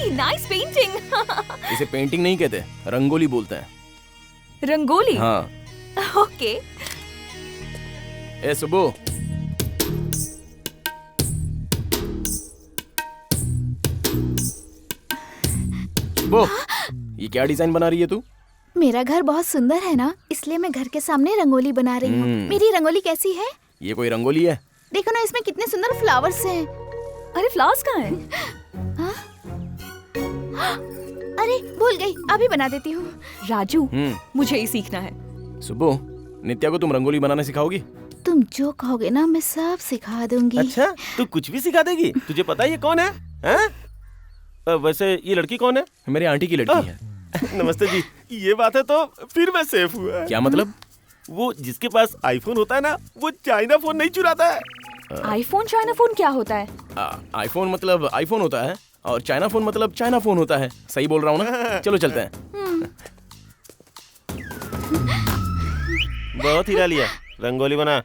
Really nice painting. इसे painting नहीं कहते, रंगोली बोलते हैं। रंगोली? हाँ। Okay. ए सुबो, सुबो, ये क्या डिजाइन बना रही है तू? मेरा घर बहुत सुंदर है ना, इसलिए मैं घर के सामने रंगोली बना रही हूँ। मेरी रंगोली कैसी है? ये कोई रंगोली है? देखो ना, इसमें कितने सुंदर फ्लावर्स हैं। अरे फ्लावर्स कहाँ हैं? हाँ? अरे भूल गई, अभी बना देती हूँ। राजू, मुझे ही सीखना है। सुबो, नित्या को तुम रंगोली बनाना सिखाओगी? तुम जो कहोगे ना मैं सब सिखा दूंगी। अच्छा, तू कुछ भी सिखा देगी? तुझे पता है ये कौन है? वैसे ये लड़की कौन है? मेरी आंटी की लड़की है। नमस्ते जी। ये बात है तो फिर मैं सेफ हुआ। क्या मतलब? वो जिसके पास आईफोन होता है ना, वो चाइना फोन नहीं चुराता है। आईफोन चाइना फोन क्या होता है? आईफोन मतलब आईफोन होता है और चाइना फोन मतलब चाइना फोन होता है। सही बोल रहा हूँ ना? चलो चलते हैं। बहुत हीरा लिया, रंगोली बना।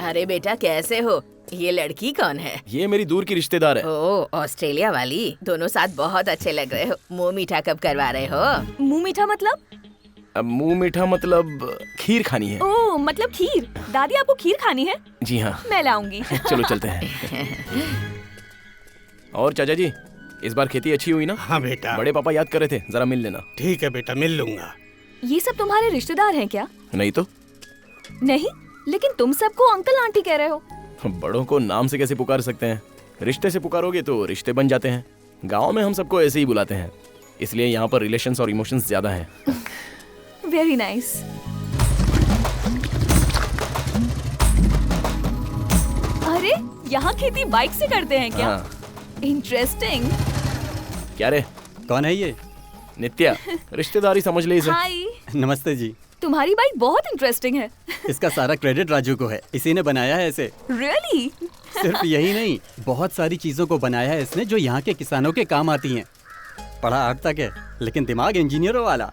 अरे बेटा कैसे हो? ये लड़की कौन है? ये मेरी दूर की रिश्तेदार है। ओह, ऑस्ट्रेलिया वाली। दोनों साथ बहुत अच्छे लग रहे हो। मुंह मीठा कब करवा रहे हो? मुंह मीठा मतलब? मुंह मीठा मतलब खीर खानी है। ओह, मतलब खीर। दादी आपको खीर खानी है? जी हाँ। मैं लाऊंगी। चलो चलते हैं। और चाचा जी, इस बार खेती अच्छी हुई ना? हाँ बेटा। बड़े पापा याद कर रहे थे, जरा मिल लेना। ठीक है बेटा, मिल लूंगा। ये सब तुम्हारे रिश्तेदार हैं क्या? नहीं तो। नहीं, लेकिन तुम सबको अंकल आंटी कह रहे हो। बड़ों को नाम से कैसे पुकार सकते हैं? रिश्ते से पुकारोगे तो रिश्ते बन जाते हैं। गांव में हम सबको ऐसे ही बुलाते हैं, इसलिए यहाँ पर रिलेशंस और इमोशंस ज्यादा हैं। Very nice. अरे, यहाँ खेती बाइक से करते हैं क्या? इंटरेस्टिंग। क्या रे? कौन है ये? नित्या, रिश्तेदारी समझ ले इसे। हाय। नमस्ते जी। तुम्हारी बाइक बहुत इंटरेस्टिंग है। इसका सारा क्रेडिट राजू को है, इसी ने बनाया है इसे। Really? सिर्फ यही नहीं, बहुत सारी चीजों को बनाया है इसने जो यहाँ के किसानों के काम आती हैं। पढ़ा 8 तक है, लेकिन दिमाग इंजीनियरों वाला।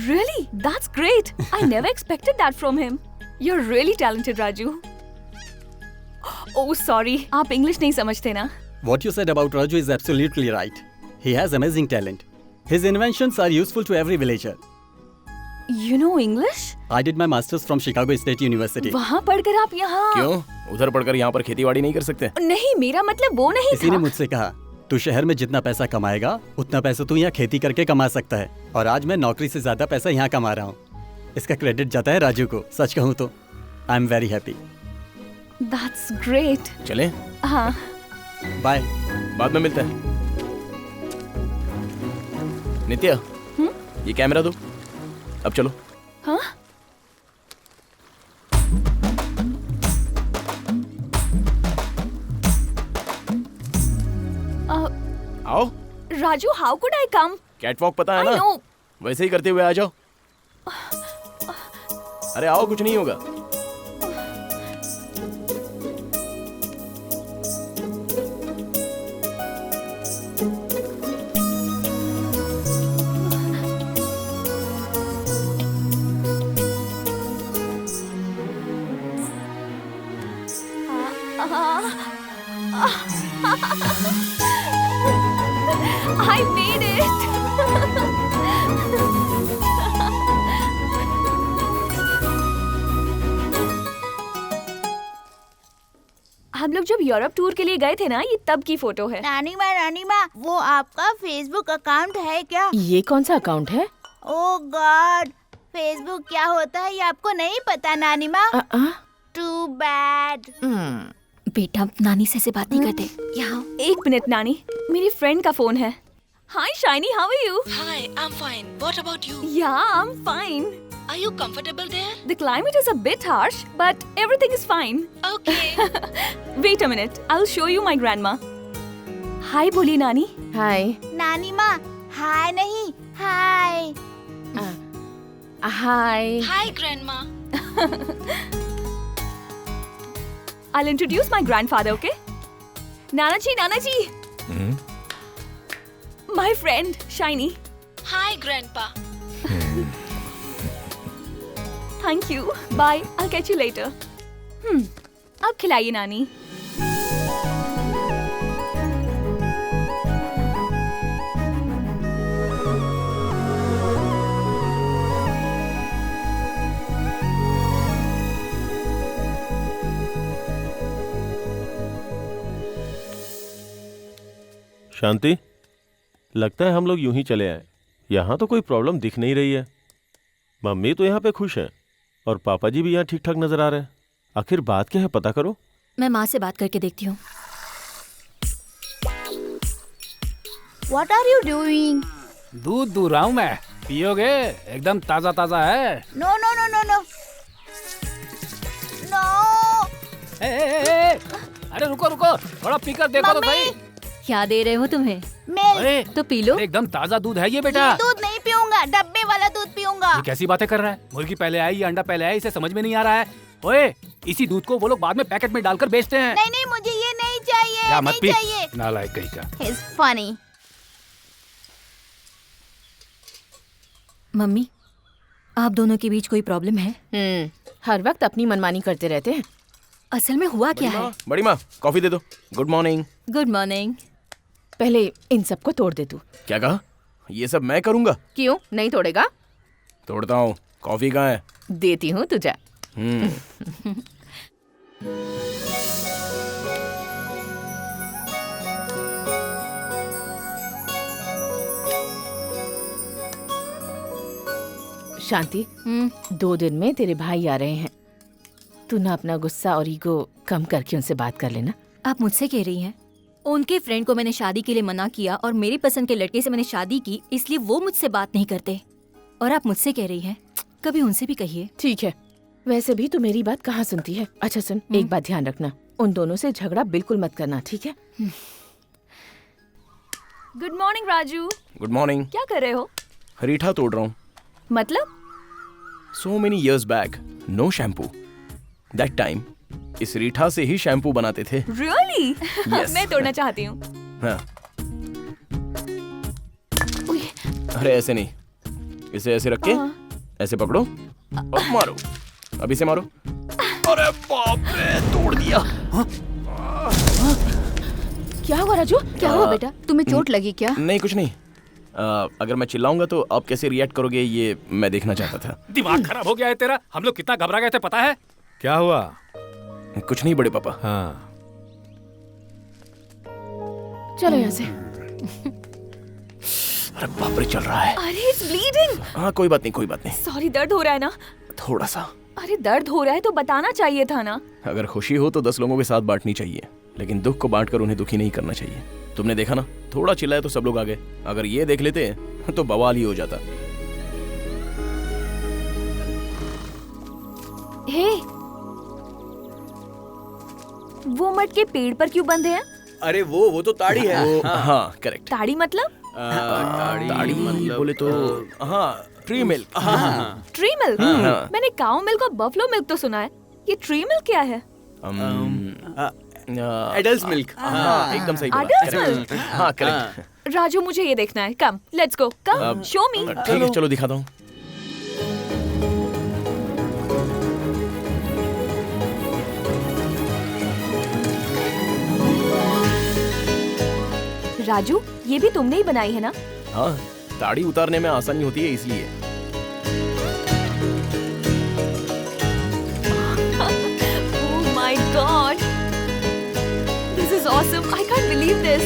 Really? That's great. I never expected that from him. You're really talented, Raju. Oh, sorry. आप इंग्लिश नहीं समझते ना? What you said about Raju is absolutely right. He has amazing talent. His inventions are useful to every villager. You know English? I did my masters from Chicago State University. वहाँ पढ़कर आप यहाँ? क्यों? उधर पढ़कर यहाँ पर खेतीबाड़ी नहीं कर सकते? नहीं, मेरा मतलब वो नहीं इसी था। ने मुझसे कहा, तू शहर में जितना पैसा कमाएगा उतना पैसा तू यहाँ खेती करके कमा सकता है। और आज मैं नौकरी से ज्यादा पैसा यहाँ कमा रहा हूँ। इसका क्रेडिट जाता है राजू को। सच कहूँ तो I am very happy. That's great. चले? हाँ। बाय। बाद में मिलते हैं। नित्या, ये कैमरा दो। अब चलो। हाँ? आओ। Raju, how could I come? Catwalk पता है I ना? know. वैसे ही करते हुए आ जाओ। अरे आओ, कुछ नहीं होगा। I made it. हम लोग जब यूरोप टूर के लिए गए थे ना, ये तब की फोटो है। नानी माँ, वो आपका फेसबुक अकाउंट है क्या? ये कौन सा अकाउंट है? ओह गॉड, फेसबुक क्या होता है ये आपको नहीं पता नानी माँ? Too bad. बेटा, नानी से बात नहीं करते। यहाँ 1 मिनट नानी, मेरी फ्रेंड का फोन है। Hi Shiny, how are you? Hi, I'm fine. What about you? Yeah, I'm fine. Are you comfortable there? The climate is a bit harsh, but everything is fine. Okay. Wait a minute, I'll show you my grandma. Hi बोली नानी। Hi. नानी माँ, हाय नहीं, हाय। Hi. Hi, Grandma. I'll introduce my grandfather, okay? Nana ji. My friend, Shiny. Hi, Grandpa. Thank you. Bye. I'll catch you later. अब खिलाइए नानी। शांति, लगता है हम लोग यूं ही चले आए। यहाँ तो कोई प्रॉब्लम दिख नहीं रही है। मम्मी तो यहाँ पे खुश हैं और पापा जी भी यहाँ ठीक ठाक नजर आ रहे हैं। आखिर बात क्या है, पता करो। मैं माँ से बात करके देखती हूँ। What are you doing? दूध दूध रहा हूँ मैं, पियोगे? एकदम ताजा ताजा है। No, no, no, no, no. No. अरे रुको रुको, थोड़ा पीकर देखो तो सही। क्या दे रहे हो तुम्हें? Milk. अरे तो पी लो। अरे एकदम ताजा दूध है ये बेटा। ये दूध नहीं पीऊंगा, डब्बे वाला दूध पीऊंगा। ये कैसी बातें कर रहा है? मुर्गी पहले आई या अंडा पहले आई, इसे समझ में नहीं आ रहा है। ओए, इसी दूध को वो लोग बाद में पैकेट में डालकर बेचते हैं। नहीं नहीं, मुझे ये नहीं चाहिए, या मत नहीं पी, चाहिए। नालायक कहीं का। He's funny. मम्मी, आप दोनों के बीच कोई प्रॉब्लम है? हर वक्त अपनी मनमानी करते रहते हैं। असल में हुआ क्या है? बड़ी माँ, कॉफी दे दो। Good morning. Good morning. पहले इन सबको तोड़ दे तू। क्या कहा? ये सब मैं करूँगा? क्यों नहीं तोड़ेगा? तोड़ता हूँ। कॉफी कहाँ है? देती हूँ तुझे। शांति, 2 दिन में तेरे भाई आ रहे हैं। तू ना अपना गुस्सा और ईगो कम करके उनसे बात कर लेना। आप मुझसे कह रही हैं? उनके फ्रेंड को मैंने शादी के लिए मना किया और मेरी पसंद के लड़के से मैंने शादी की, इसलिए वो मुझसे बात नहीं करते। और आप मुझसे कह रही हैं? कभी उनसे भी कहिए। ठीक है, वैसे भी तू मेरी बात कहाँ सुनती है। अच्छा सुन, एक बात ध्यान रखना, उन दोनों से झगड़ा बिल्कुल मत करना, ठीक है? Good morning Raju. Good morning. क्या कर रहे हो? रीठा तोड़ रहा हूँ। मतलब? So many years back, no shampoo. That time, इस रीठा से ही शैम्पू बनाते थे। Really? Yes. मैं तोड़ना चाहती हूँ। हाँ। अरे ऐसे नहीं, इसे ऐसे रख के ऐसे पकड़ो और मारो। अब इसे मारो। अरे बाप रे, तोड़ दिया। क्या हुआ राजू? क्या हुआ बेटा? तुम्हें चोट लगी क्या? नहीं कुछ नहीं। अगर मैं चिल्लाऊंगा तो आप कैसे रिएक्ट करोगे ये मैं देखना चाहता था। दिमाग खराब हो गया है तेरा। हम लोग कितना घबरा गए थे पता है? क्या हुआ? कुछ नहीं बड़े पापा। हाँ, चलो यहाँ से। अरे बाप रे, चल रहा है। अरे इट्स ब्लीडिंग। हाँ कोई बात नहीं, कोई बात नहीं। सॉरी, दर्द हो रहा है ना? थोड़ा सा। अरे दर्द हो रहा है तो बताना चाहिए था ना। अगर खुशी हो तो 10 लोगों के साथ बांटनी चाहिए, लेकिन दुख को बांटकर उन्हें दुखी नहीं करना चाहिए। तुमने देखा ना, थोड़ा चिल्लाए तो सब लोग आ गए। अगर ये देख लेते तो बवाल ही हो जाता। हे, वो मटके पेड़ पर क्यों बंधे हैं? अरे वो तो ताड़ी है। हाँ करेक्ट। ताड़ी मतलब? ताड़ी बोले तो हाँ, ट्री मिल्क। Tree milk? मैंने काऊ मिल्क और बफलो मिल्क तो सुना है, ये ट्री मिल्क क्या है? Adult milk. हाँ एकदम सही बोला। Adults Correct. milk? हाँ करेक्ट। राजू मुझे ये देखना है। Come, let's go, come, show me. ठीक है चलो दिखाता हूँ। राजू, ये भी तुमने ही बनाई है ना? हाँ, ताड़ी उतारने में आसानी होती है इसलिए। Oh my God! This is awesome. I can't believe this.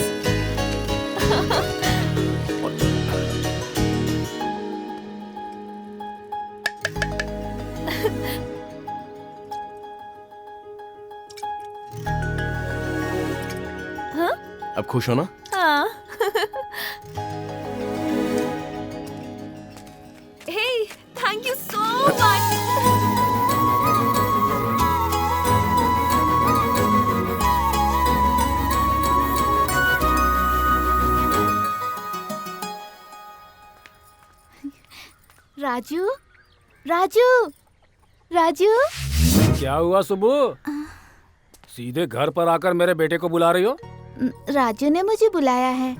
हाँ? अब खुश हो ना? हाँ। Hey, thank you so much. Raju, Raju, Raju. क्या हुआ सुबह? सीधे घर पर आकर मेरे बेटे को बुला रही हो? राजू ने मुझे बुलाया है।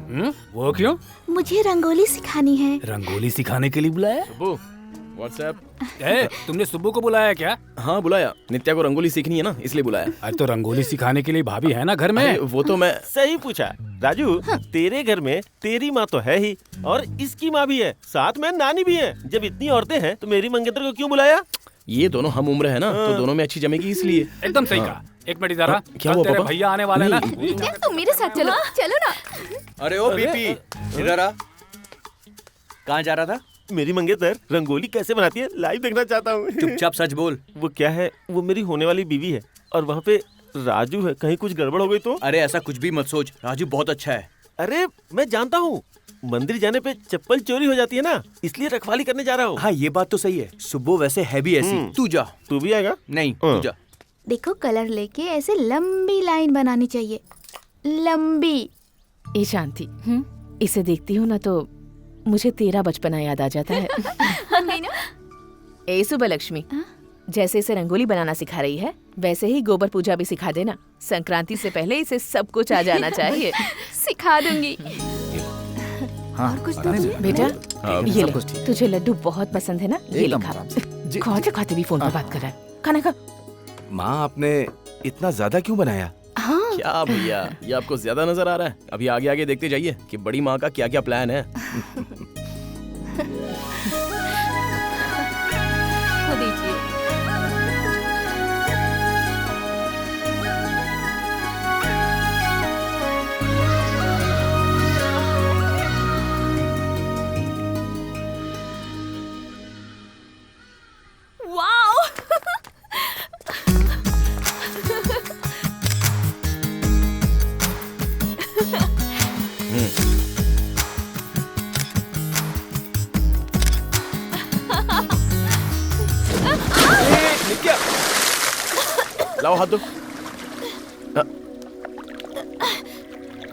वो क्यों? मुझे रंगोली सिखानी है। रंगोली सिखाने के लिए बुलाया? सुब्बू, व्हाट्सएप। तुमने सुब्बू को बुलाया क्या? हाँ बुलाया, नित्या को रंगोली सीखनी है ना इसलिए बुलाया। अरे तो रंगोली सिखाने के लिए भाभी है ना घर में। वो तो मैं सही पूछा राजू। तेरे घर में तेरी माँ तो है ही और इसकी माँ भी है, साथ में नानी भी है। जब इतनी औरतें हैं तो मेरी मंगेतर को क्यों बुलाया? ये दोनों हम उम्र है ना, तो दोनों में अच्छी जमेगी इसलिए। एकदम सही कहा। एक मिनट इधर आ। क्या कल हुआ तेरे पापा? भैया आने वाले हैं ना। नित्या तुम मेरे साथ चलो, चलो ना। अरे ओ पीपी, इधर आ। कहाँ जा रहा था? मेरी मंगेतर रंगोली कैसे बनाती है लाइव देखना चाहता हूँ। चुपचाप सच बोल। वो क्या है, वो मेरी होने वाली बीवी है और वहाँ पे राजू है, कहीं कुछ गड़बड़ हो गई तो? अरे ऐसा कुछ भी मत सोच, राजू बहुत अच्छा है। अरे मैं जानता हूँ, मंदिर जाने पे चप्पल चोरी हो जाती है ना, इसलिए रखवाली करने जा रहा हूँ। हाँ ये बात तो सही है, सुब्बो वैसे है भी ऐसी। तू जा। तू भी आएगा? नहीं तू जा। देखो कलर लेके ऐसे लंबी लाइन बनानी चाहिए, लंबी। ए शांति, इसे देखती हूँ ना तो मुझे तेरा बचपना याद आ जाता है। ए सुबह लक्ष्मी, जैसे इसे रंगोली बनाना सिखा रही है वैसे ही गोबर पूजा भी सिखा देना। संक्रांति से पहले इसे सब कुछ आ जाना चाहिए। सिखा दूंगी। हाँ, और कुछ आराम से। बेटा ये सब ले, कुछ ठीक। तुझे लड्डू बहुत पसंद है ना, ये एकदम लिखा। आराम से। खाते खाते भी फोन पर बात कर रहा है। खाना खा। माँ आपने इतना ज्यादा क्यों बनाया? हाँ क्या भैया, ये आपको ज्यादा नजर आ रहा है? अभी आगे आगे देखते जाइए कि बड़ी माँ का क्या क्या प्लान है। वो दीजिए। वाओ! लाओ हाथ दो।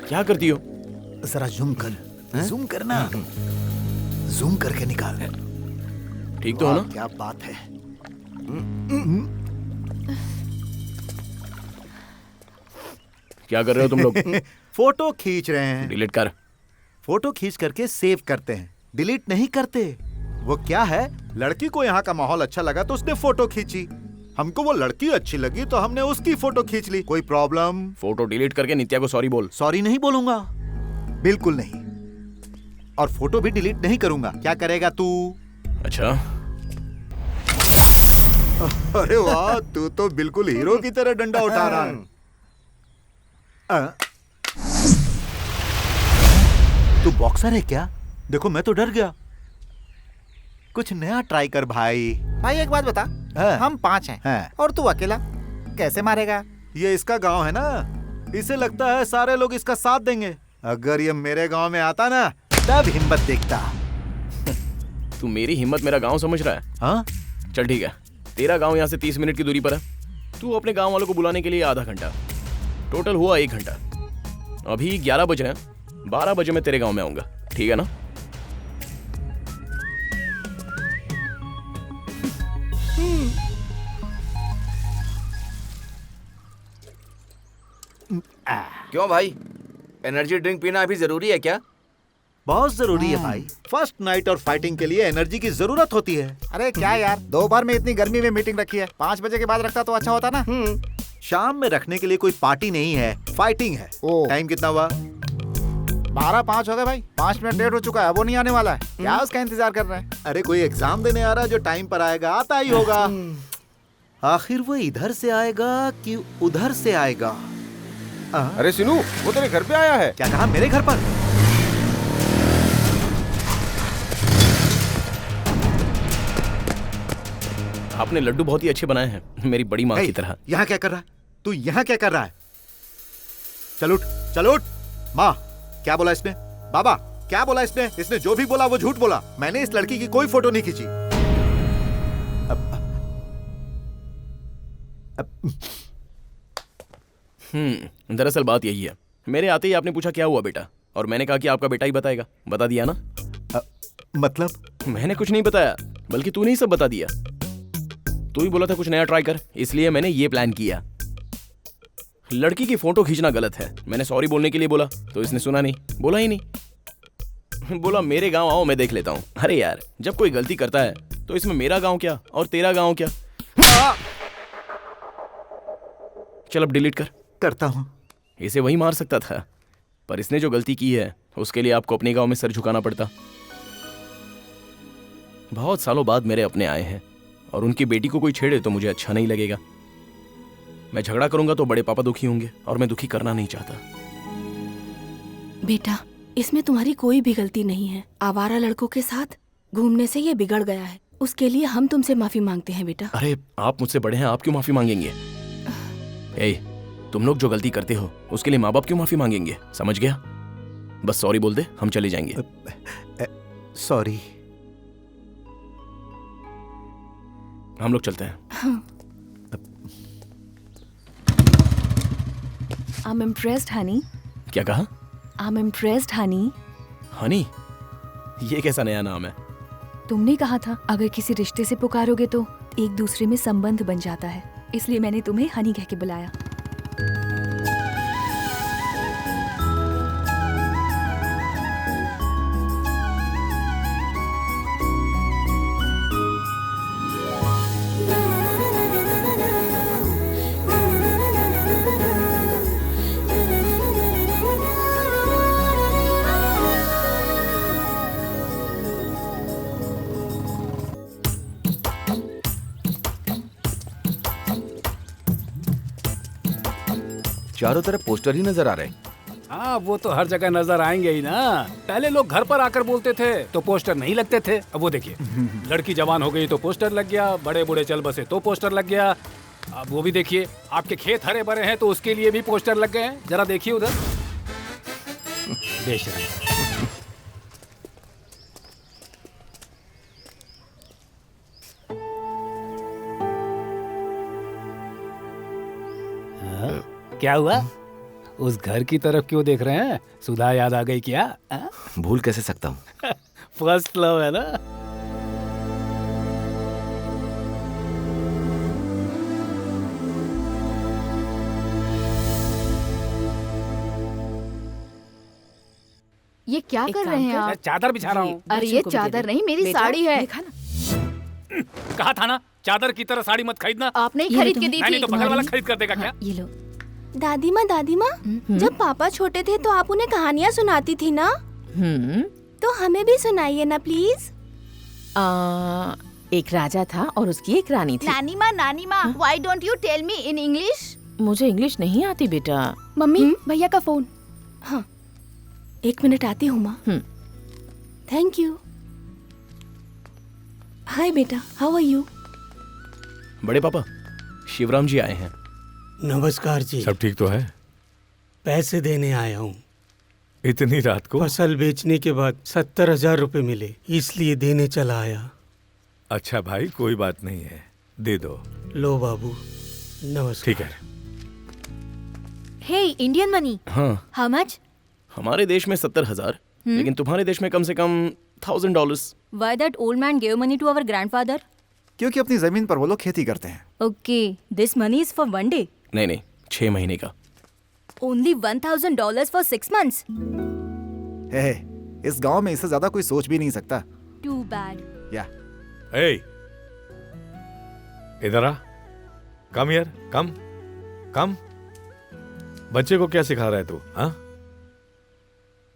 क्या करती हो? जरा जूम कर, जूम करना, जूम करके निकाल। ठीक तो हो ना? क्या बात है। क्या कर रहे हो तुम लोग? फोटो खींच रहे हैं। डिलीट कर। फोटो खींच करके सेव करते हैं, डिलीट नहीं करते। वो क्या है, लड़की को यहाँ का माहौल अच्छा लगा तो उसने फोटो खींची, हमको वो लड़की अच्छी लगी तो हमने उसकी फोटो खींच ली। कोई प्रॉब्लम? फोटो डिलीट करके नित्या को सॉरी बोल। सॉरी नहीं बोलूंगा, बिल्कुल नहीं। और फोटो भी डिलीट नहीं करूंगा। क्या करेगा तू? अच्छा, अरे वाह, तू तो बिल्कुल हीरो की तरह डंडा उठा रहा है। तू बॉक्सर है क्या? देखो मैं तो डर गया। कुछ नया ट्राई कर भाई। भाई एक बात बता, हम 5 हैं और तू अकेला कैसे मारेगा? ये इसका गांव है ना, इसे लगता है सारे लोग इसका साथ देंगे। अगर ये मेरे गांव में आता ना तब हिम्मत देखता। तू मेरी हिम्मत मेरा गांव समझ रहा है? हाँ? चल ठीक है, तेरा गांव यहाँ से 30 मिनट की दूरी पर है। तू अपने गांव वालों को बुलाने के लिए आधा घंटा, टोटल हुआ 1 घंटा। अभी 11 बज रहे हैं, 12 बजे मैं तेरे गांव में आऊंगा, ठीक है ना? क्यों भाई, एनर्जी ड्रिंक पीना अभी जरूरी है क्या? बहुत जरूरी है भाई। फर्स्ट नाइट और फाइटिंग के लिए एनर्जी की जरूरत होती है। अरे क्या यार, 2 बार में इतनी गर्मी में मीटिंग रखी है, 5 बजे के बाद रखता तो अच्छा होता ना। शाम में रखने के लिए कोई पार्टी नहीं है, फाइटिंग है। टाइम कितना हुआ? 12:05 हो गए भाई, 5 मिनट लेट हो चुका है, वो नहीं आने वाला है। क्या उसका इंतजार कर रहे हैं? अरे कोई एग्जाम देने आ रहा है जो टाइम पर आएगा, आता ही होगा। आखिर वो इधर से आएगा कि उधर से आएगा? अरे सिनू, वो तेरे घर पे आया है। क्या कहा? मेरे घर पर? आपने लड्डू बहुत ही अच्छे बनाए हैं, मेरी बड़ी माँ की तरह। यहाँ क्या कर रहा है तू? यहाँ क्या कर रहा है? चल उठ, चल उठ। माँ, क्या बोला इसने? बाबा, क्या बोला इसने? इसने जो भी बोला वो झूठ बोला। मैंने इस लड़की की कोई फोटो नहीं खींची। दरअसल बात यही है, मेरे आते ही आपने पूछा क्या हुआ बेटा, और मैंने कहा कि आपका बेटा ही बताएगा। बता दिया ना? मतलब? मैंने कुछ नहीं बताया, बल्कि तूने ही सब बता दिया। तू ही बोला था कुछ नया ट्राई कर, इसलिए मैंने ये प्लान किया। लड़की की फोटो खींचना गलत है, मैंने सॉरी बोलने के लिए बोला तो इसने सुना नहीं, बोला ही नहीं। बोला मेरे गांव आओ, मैं देख लेता हूँ। अरे यार, जब कोई गलती करता है तो इसमें मेरा गांव क्या और तेरा गांव क्या? चल अब डिलीट कर। करता हूँ। इसे वही मार सकता था, पर इसने जो गलती की है उसके लिए आपको अपने गांव में सर झुकाना पड़ता। बहुत सालों बाद मेरे अपने आए हैं और उनकी बेटी को कोई छेड़े तो मुझे अच्छा नहीं लगेगा। मैं झगड़ा करूंगा तो बड़े पापा दुखी होंगे और मैं दुखी करना नहीं चाहता। बेटा, इसमें तुम्हारी कोई भी गलती नहीं है। आवारा लड़कों के साथ घूमने से ये बिगड़ गया है। उसके लिए हम तुमसे माफी मांगते हैं बेटा। अरे आप मुझसे बड़े हैं, आप क्यों माफी मांगेंगे? ए, तुम लोग जो गलती करते हो उसके लिए माँ बाप क्यों माफी मांगेंगे? समझ गया? बस सॉरी बोल दे, हम चले जाएंगे। सॉरी। हम लोग चलते हैं। हाँ। I'm impressed, honey. क्या कहा? I'm impressed, honey. हनी? ये कैसा नया नाम है? तुमने कहा था अगर किसी रिश्ते से पुकारोगे तो एक दूसरे में संबंध बन जाता है, इसलिए मैंने तुम्हें हनी कह के बुलाया। चारों तरफ पोस्टर ही नजर आ रहे हैं। हाँ, वो तो हर जगह नजर आएंगे ही ना। पहले लोग घर पर आकर बोलते थे तो पोस्टर नहीं लगते थे। अब वो देखिए, लड़की जवान हो गई तो पोस्टर लग गया, बड़े बूढ़े चल बसे तो पोस्टर लग गया। अब वो भी देखिए, आपके खेत हरे भरे हैं तो उसके लिए भी पोस्टर लग गए हैं। जरा देखिए उधर। बेशर्म। क्या हुआ? उस घर की तरफ क्यों देख रहे हैं? सुधा याद आ गई क्या? भूल कैसे सकता हूँ? फर्स्ट लव है ना। ये क्या कर रहे हैं आप? चादर बिछा रहा हूँ। अरे ये चादर नहीं, मेरी साड़ी है। कहा था ना, चादर की तरह साड़ी मत खरीदना। आपने ही खरीद के दी थी। मैंने तो बगल वाला खरीद कर देगा क्या? ये लो। दादी माँ, जब पापा छोटे थे तो आप उन्हें कहानियाँ सुनाती थी ना? तो हमें भी सुनाइए ना प्लीज। एक राजा था और उसकी एक रानी थी। नानी माँ, why don't you tell me in English? मुझे इंग्लिश नहीं आती बेटा। मम्मी, भैया का फोन। हाँ, 1 मिनट आती हूँ माँ। Thank you. हाय बेटा, हाउ आर यू? बड़े पापा, शिवराम जी आए हैं। नमस्कार जी। सब ठीक तो है? पैसे देने आया हूँ। इतनी रात को? फसल बेचने के बाद 70,000 रुपए मिले, इसलिए देने चला आया। अच्छा भाई, कोई बात नहीं है, दे दो। लो बाबू, नमस्कार। ठीक है। हे, इंडियन मनी। हाँ। How much? हमारे देश में 70,000, लेकिन तुम्हारे देश में कम से कम $1,000। Why that old man gave money to our grandfather? क्योंकि अपनी जमीन पर वो लोग खेती करते हैं। Okay, this money is for 1 day. नहीं, 6 महीने का। Only $1,000 for 6 months. हे, इस गांव में इससे ज्यादा कोई सोच भी नहीं सकता। Too bad. या। ए, इधर आ। कम यार, कम। बच्चे को क्या सिखा रहा है तू? हाँ?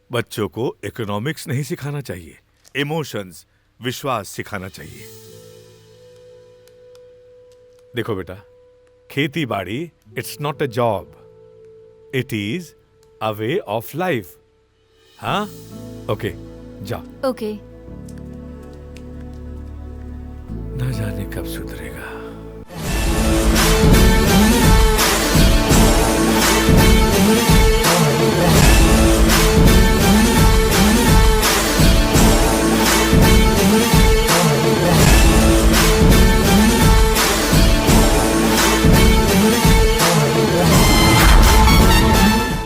बच्चों को इकोनॉमिक्स नहीं सिखाना चाहिए, इमोशंस, विश्वास सिखाना चाहिए। देखो बेटा, खेती बाड़ी it's not a job, it is a way of life. हाँ? ओके, जा। Okay. ना जाने कब सुधरेगा।